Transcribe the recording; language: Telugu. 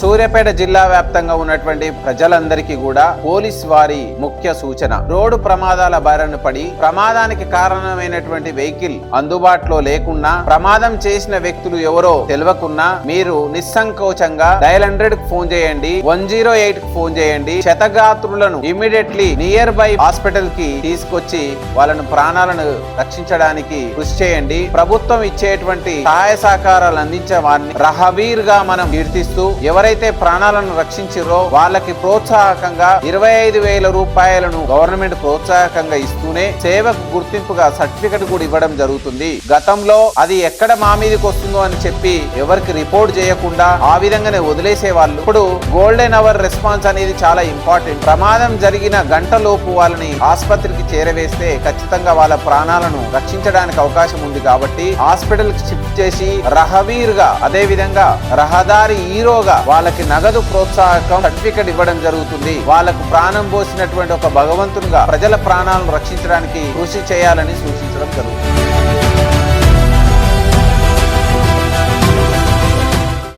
సూర్యాపేట జిల్లా వ్యాప్తంగా ఉన్నటువంటి ప్రజలందరికీ కూడా పోలీస్ వారి ముఖ్య సూచన. రోడ్డు ప్రమాదాల బారిన పడి ప్రమాదానికి కారణమైనటువంటి వెహికల్ అందుబాటులో లేకున్నా, ప్రమాదం చేసిన వ్యక్తులు ఎవరో తెలియకున్నా మీరు నిస్సంకోచంగా డయల్ 100 కు ఫోన్ చేయండి, 108 కు ఫోన్ చేయండి. క్షతగాత్రులను ఇమ్మీడియట్లీ నియర్ బై హాస్పిటల్ కి తీసుకొచ్చి వాళ్ళను ప్రాణాలను రక్షించడానికి కృషి చేయండి. ప్రభుత్వం ఇచ్చేటువంటి సహాయ సహకారాలు అందించే వారిని రహవీర్ గా మనం కీర్తిస్తూ, ఎవరైతే ప్రాణాలను రక్షించారో వాళ్ళకి ప్రోత్సాహకంగా 25,000 రూపాయలను గవర్నమెంట్ ప్రోత్సాహకంగా ఇస్తూనే సేవకు గుర్తింపుగా సర్టిఫికెట్ కూడా ఇవ్వడం జరుగుతుంది. గతంలో అది ఎక్కడ మా మీదకి వస్తుందో అని చెప్పి ఎవరికి రిపోర్ట్ చేయకుండా ఆ విధంగానే వదిలేసే వాళ్ళు ఇప్పుడు గోల్డెన్ అవర్ రెస్పాన్స్ అనేది చాలా ఇంపార్టెంట్. ప్రమాదం జరిగిన గంటలోపు వాళ్ళని ఆసుపత్రికి చేరవేస్తే ఖచ్చితంగా వాళ్ళ ప్రాణాలను రక్షించడానికి అవకాశం ఉంది. కాబట్టి హాస్పిటల్ కి షిఫ్ట్ చేసి రహవీర్ గా, అదే విధంగా రహదారి హీరోగా వాళ్ళకి నగదు ప్రోత్సాహకం సర్టిఫికెట్ ఇవ్వడం జరుగుతుంది. వాళ్ళకు ప్రాణం పోసినటువంటి ఒక భగవంతునిగా ప్రజల ప్రాణాలను రక్షించడానికి కృషి చేయాలని సూచించడం జరుగుతుంది.